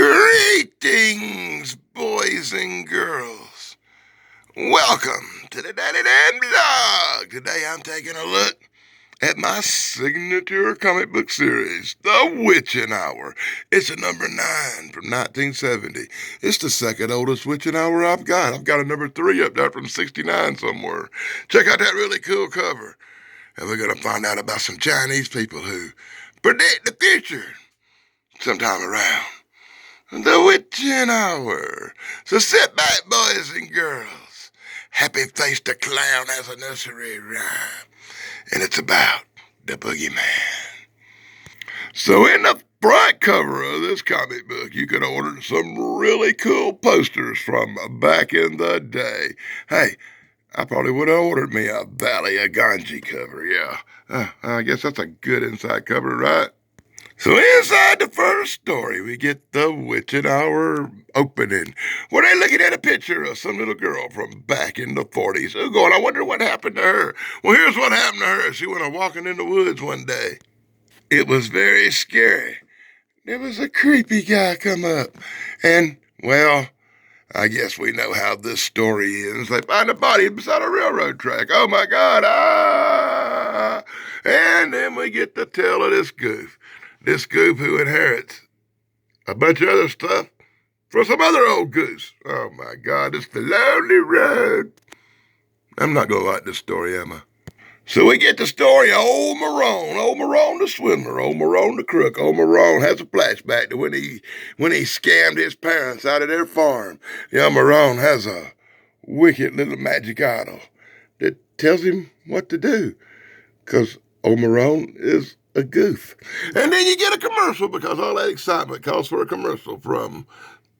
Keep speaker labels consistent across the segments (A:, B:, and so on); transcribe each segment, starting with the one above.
A: Greetings, boys and girls. Welcome to the Daddy Dan Blog. Today I'm taking a look at my signature comic book series, The Witching Hour. It's a number 9 from 1970. It's the second oldest Witching Hour I've got. I've got a number 3 up there from 69 somewhere. Check out that really cool cover. And we're going to find out about some Chinese people who predict the future sometime around the witching hour. So sit back, boys and girls. Happy-faced a clown has a nursery rhyme, and it's about the boogeyman. So in the front cover of this comic book, you could order some really cool posters from back in the day. Hey, I probably would have ordered me a Valley of Ganji cover, yeah. I guess that's a good inside cover, right? So inside the first story, we get the Witching Hour opening, where they're looking at a picture of some little girl from back in the 40s. They're going, I wonder what happened to her. Well, here's what happened to her. She went walking in the woods one day. It was very scary. There was a creepy guy come up, and, well, I guess we know how this story ends. They find a body beside a railroad track. Oh, my God, ah! And then we get the tale of this goof. This goof who inherits a bunch of other stuff from some other old goose. Oh, my God, it's the lonely road. I'm not going to like this story, am I? So we get the story of Old Marone the swindler, Old Marone the crook. Old Marone has a flashback to when he scammed his parents out of their farm. Young Marone has a wicked little magic idol that tells him what to do, because Old Marone is a goof. And then you get a commercial, because all that excitement calls for a commercial from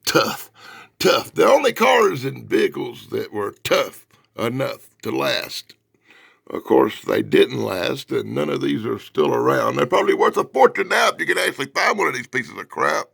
A: Tough. Tough. The only cars and vehicles that were tough enough to last. Of course, they didn't last, and none of these are still around. They're probably worth a fortune now if you can actually find one of these pieces of crap.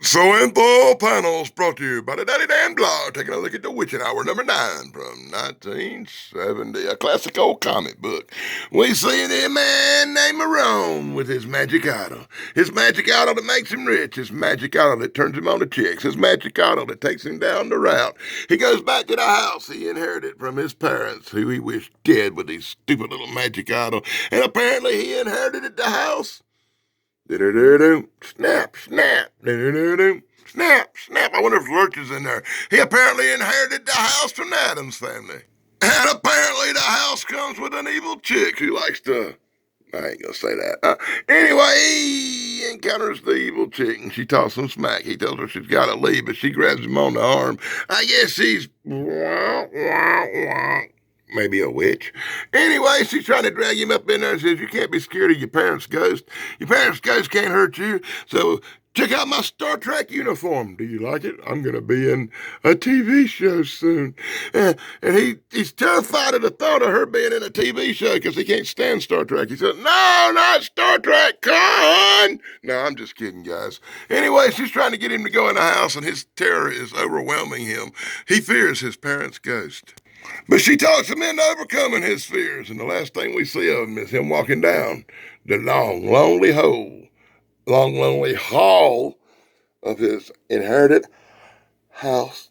A: So Info Panels brought to you by the Daddy Dan Blog, taking a look at The Witching Hour number 9 from 1970, a classic old comic book. We see a man named Marone with his magic idol. His magic idol that makes him rich, his magic idol that turns him on to chicks, his magic idol that takes him down the route. He goes back to the house he inherited from his parents, who he wished dead with his stupid little magic idol, and apparently he inherited the house. Snap, snap, snap, snap. I wonder if Lurch is in there. He apparently inherited the house from the Addams family. And apparently the house comes with an evil chick who likes to... I ain't gonna say that. Anyway, he encounters the evil chick, and she talks some smack. He tells her she's gotta leave, but she grabs him on the arm. I guess she's... maybe a witch. Anyway, she's trying to drag him up in there and says, you can't be scared of your parents' ghost. Your parents' ghost can't hurt you. So check out my Star Trek uniform. Do you like it? I'm going to be in a TV show soon. And he's terrified of the thought of her being in a TV show because he can't stand Star Trek. He said, no, not Star Trek, come on. No, I'm just kidding, guys. Anyway, she's trying to get him to go in the house, and his terror is overwhelming him. He fears his parents' ghost. But she talks him into overcoming his fears, and the last thing we see of him is him walking down the long, lonely hall of his inherited house.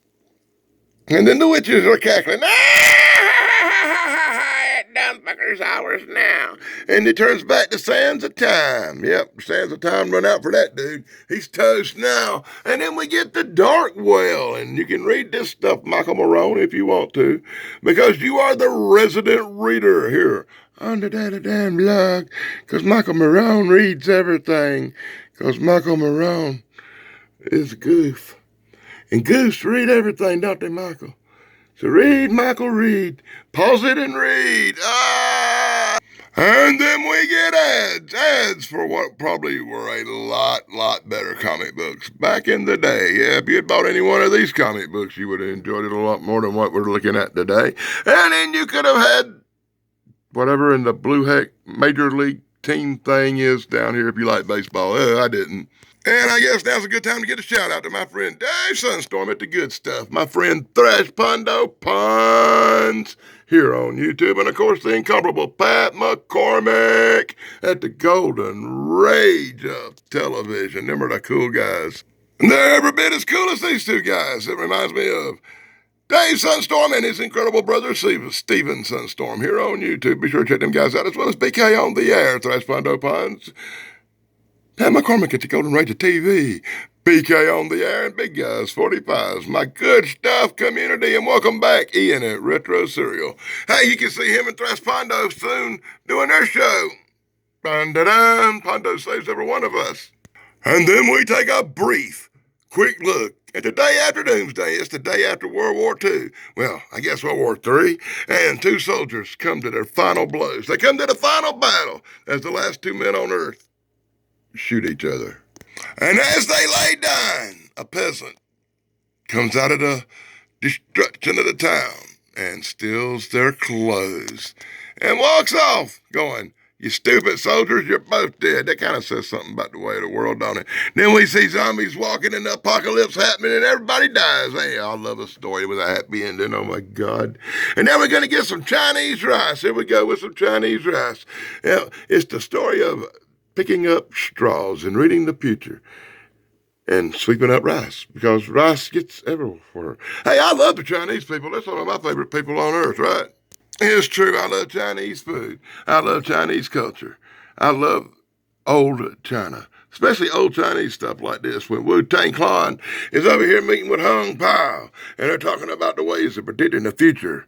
A: And then the witches are cackling, dumb fucker's hours now. And he turns back to sands of time. Yep, sands of time run out for that dude. He's toast now. And then we get the Dark Well. And you can read this stuff, Michael Marone, if you want to, because you are the resident reader here on the Daddy Dan Blog, because Michael Marone reads everything, because Michael Marone is a goof. And goofs read everything, don't they, Michael? So read, Michael, read. Pause it and read. And then we get ads. Ads for what probably were a lot better comic books back in the day. Yeah, if you had bought any one of these comic books, you would have enjoyed it a lot more than what we're looking at today. And then you could have had whatever in the Blue Heck Major League team thing is down here if you like baseball. I didn't. And I guess now's a good time to get a shout out to my friend Dave Sunstorm at The Good Stuff, my friend Thrash Pondo Puns here on YouTube, and of course the incomparable Pat McCormick at the Golden Rage of Television. Them are the cool guys. They're every bit as cool as these two guys. It reminds me of Dave Sunstorm and his incredible brother Steven Sunstorm here on YouTube. Be sure to check them guys out, as well as BK on the air, Thrash Pondo Ponds, Pat McCormick at the Golden Ranger TV, BK on the air, and Big Guys 45s, my good stuff community, and welcome back, Ian at Retro Serial. Hey, you can see him and Thrash Pondo soon doing their show. Dun-da-dun, Pondo saves every one of us. And then we take a brief, quick look at the day after Doomsday. It's the day after World War II. Well, I guess World War III. And two soldiers come to their final blows. They come to the final battle as the last two men on Earth shoot each other. And as they lay dying, a peasant comes out of the destruction of the town and steals their clothes and walks off going, "You stupid soldiers, you're both dead." That kind of says something about the way of the world, don't it? Then we see zombies walking and the apocalypse happening and everybody dies. Hey, I love a story with a happy ending. Oh, my God. And now we're going to get some Chinese rice. Here we go with some Chinese rice. Yeah, it's the story of picking up straws and reading the future and sweeping up rice, because rice gets everywhere. Hey, I love the Chinese people. They're some of my favorite people on earth, right? It's true. I love Chinese food. I love Chinese culture. I love old China, especially old Chinese stuff like this. When Wu-Tang Clan is over here meeting with Hung Pao, and they're talking about the ways of predicting the future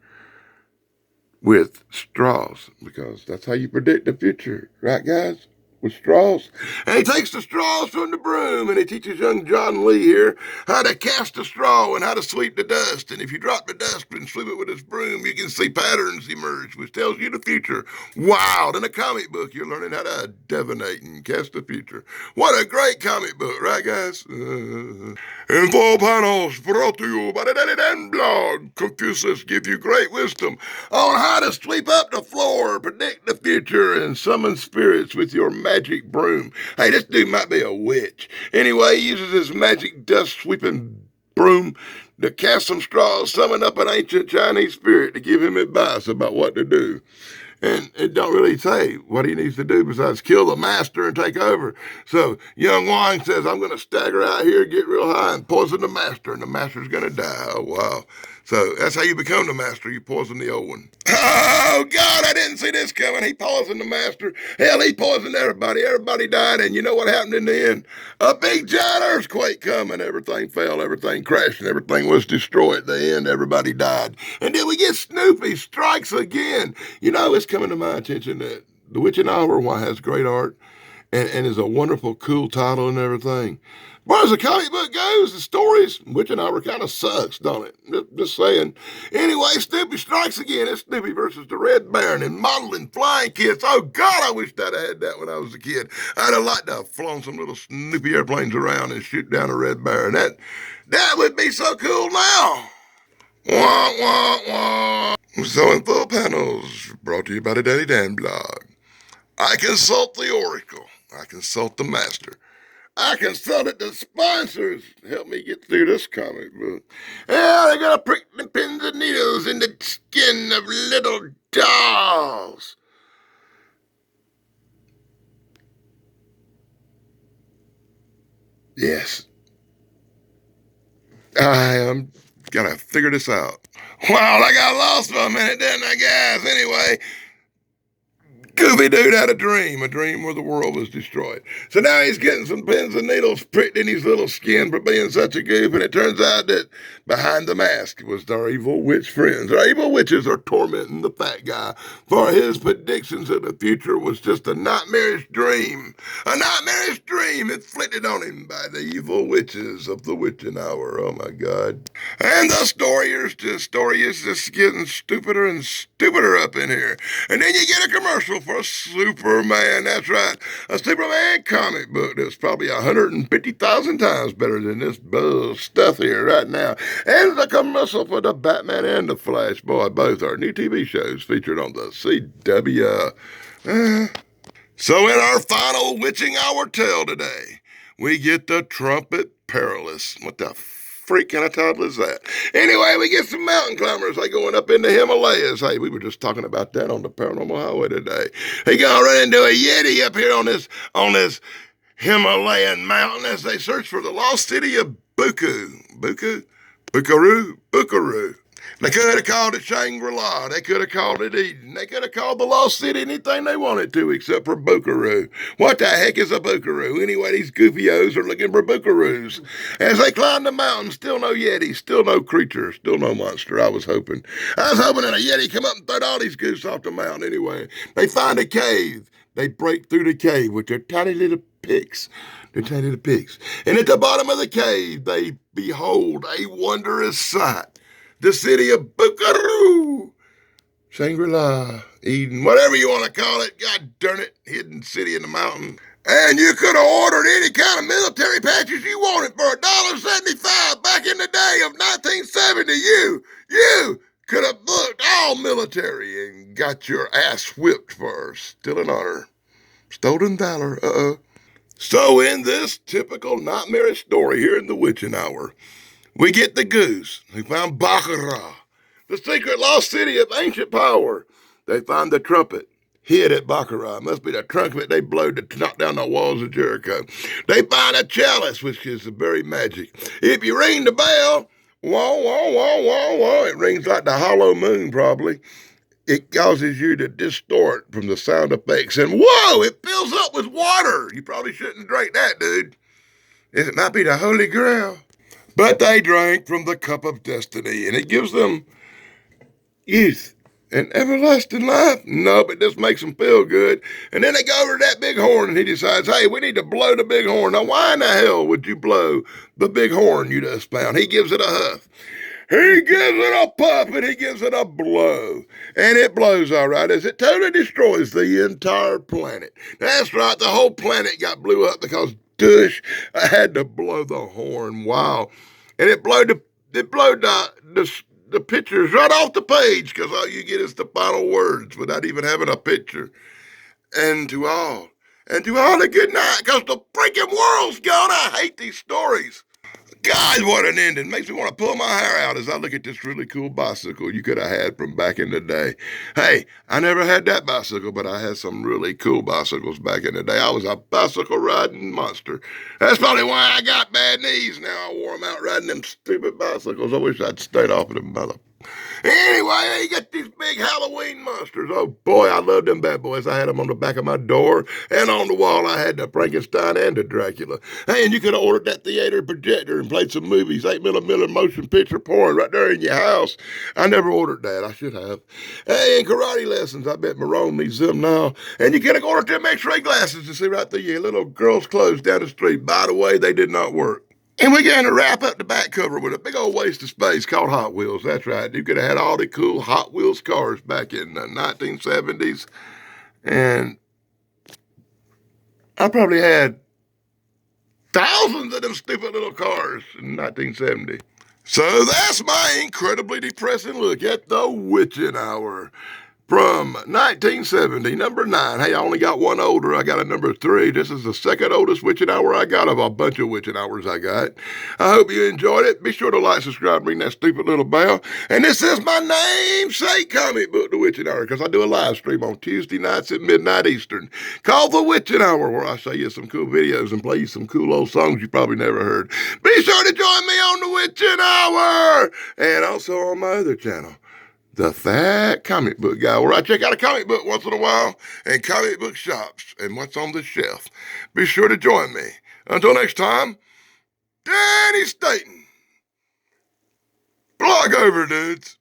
A: with straws, because that's how you predict the future, right, guys? With straws. And he takes the straws from the broom, and he teaches young John Lee here how to cast a straw and how to sweep the dust. And if you drop the dust and sweep it with his broom, you can see patterns emerge, which tells you the future. Wow. In a comic book, you're learning how to divinate and cast the future. What a great comic book, right, guys? Info panels brought to you by the Daily Dan blog. Confucius give you great wisdom on how to sweep up the floor, predict the future, and summon spirits with your magic broom. Hey, this dude might be a witch. Anyway, he uses his magic dust-sweeping broom to cast some straws, summon up an ancient Chinese spirit to give him advice about what to do. And it don't really say what he needs to do besides kill the master and take over. So young Wang says, "I'm going to stagger out here, get real high, and poison the master, and the master's going to die." Oh, wow. So that's how you become the master. You poison the old one. Oh, God, I didn't see this coming. He poisoned the master. Hell, he poisoned everybody. Everybody died, and you know what happened in the end? A big giant earthquake come, and everything fell, everything crashed, and everything was destroyed. At the end, everybody died. And then we get Snoopy strikes again. You know, it's coming to my attention that The Witching Hour has great art and is a wonderful, cool title and everything. But as a comic book goes, the stories, Witching Hour kind of sucks, don't it? Just saying. Anyway, Snoopy strikes again. It's Snoopy versus the Red Baron and modeling flying kits. Oh, God, I wished I'd had that when I was a kid. I'd have liked to have flown some little Snoopy airplanes around and shoot down a Red Baron. That would be so cool now. Wah, wah, wah. So in full panels, brought to you by the Daily Dan blog. I consult the Oracle. I consult the Master. I consulted the sponsors to help me get through this comic book. Yeah, they're gonna prick the pins and needles in the skin of little dolls. Yes. I am gonna figure this out. Wow, I got lost for a minute, didn't I, guys? Anyway, Goofy Dude had a dream where the world was destroyed. So now he's getting some pins and needles pricked in his little skin for being such a goof, and it turns out that behind the mask was their evil witch friends. Our evil witches are tormenting the fat guy, for his predictions of the future was just a nightmarish dream inflicted on him by the evil witches of the Witching Hour. Oh, my God. And the story is just getting stupider and stupider up in here. And then you get a commercial for Superman. That's right, a Superman comic book that's probably 150,000 times better than this stuff here right now. And the commercial for the Batman and the Flash. Boy, both are new TV shows featured on the CW. So in our final Witching Hour tale today, we get the Trumpet Perilous. What the freak kind of title is that? Anyway, we get some mountain climbers. They going up in the Himalayas. Hey, we were just talking about that on the Paranormal Highway today. They gonna run into a Yeti up here on this Himalayan mountain as they search for the lost city of Bukaru. They could have called it Shangri-La. They could have called it Eden. They could have called the lost city anything they wanted to except for Bukaru. What the heck is a Bukaru? Anyway, these goofy-os are looking for Bukaroos. As they climb the mountain, still no Yeti, still no creature, still no monster. I was hoping that a Yeti come up and throw all these goose off the mountain anyway. They find a cave. They break through the cave with their tiny little picks. They're tiny little pigs. And at the bottom of the cave, they behold a wondrous sight. The city of Bukaru, Shangri-La, Eden, whatever you want to call it. God darn it, hidden city in the mountain. And you could have ordered any kind of military patches you wanted for $1.75 back in the day of 1970. You could have booked all military and got your ass whipped for stealing honor. Stolen valor, So in this typical nightmarish story here in the Witching Hour, we get the goose who found Baccarat, the secret lost city of ancient power. They find the trumpet hid at Baccarat. Must be the trumpet they blow to knock down the walls of Jericho. They find a chalice, which is the very magic. If you ring the bell, wah, wah, wah, wah, wah, it rings like the hollow moon probably. It causes you to distort from the sound effects. And whoa, it fills up with water. You probably shouldn't drink that, dude. It might be the Holy Grail. But they drank from the cup of destiny, and it gives them youth and everlasting life. No, but this makes them feel good. And then they go over to that big horn, and he decides, hey, we need to blow the big horn. Now, why in the hell would you blow the big horn you just found? He gives it a huff. He gives it a puff, and he gives it a blow. And it blows all right as it totally destroys the entire planet. That's right, the whole planet got blew up because Dush, I had to blow the horn. Wow. And it blowed the pictures right off the page because all you get is the final words without even having a picture. And to all a good night because the freaking world's gone. I hate these stories. God, what an ending. Makes me want to pull my hair out as I look at this really cool bicycle you could have had from back in the day. Hey, I never had that bicycle, but I had some really cool bicycles back in the day. I was a bicycle riding monster. That's probably why I got bad knees now. I wore them out riding them stupid bicycles. I wish I'd stayed off of them mother. Anyway, you got these big Halloween monsters. Oh boy, I love them bad boys. I had them on the back of my door, and on the wall I had the Frankenstein and the Dracula. Hey, and you could have ordered that theater projector and played some movies, 8mm motion picture porn right there in your house. I never ordered that. I should have. Hey, and karate lessons. I bet Marone needs them now. And you could have ordered them X-ray glasses to see right through your little girl's clothes down the street. By the way, they did not work. And we're going to wrap up the back cover with a big old waste of space called Hot Wheels. That's right. You could have had all the cool Hot Wheels cars back in the 1970s. And I probably had thousands of them stupid little cars in 1970. So that's my incredibly depressing look at the Witching Hour. From 1970, number 9. Hey, I only got one older. I got a number 3. This is the second oldest Witching Hour I got of a bunch of Witching Hours I got. I hope you enjoyed it. Be sure to like, subscribe, ring that stupid little bell. And this is my namesake comic book, The Witching Hour, because I do a live stream on Tuesday nights at midnight Eastern called The Witching Hour, where I show you some cool videos and play you some cool old songs you probably never heard. Be sure to join me on The Witching Hour and also on my other channel, The Fat Comic Book Guy, where I check out a comic book once in a while and comic book shops and what's on the shelf. Be sure to join me. Until next time, Danny Staton. Blog over, dudes.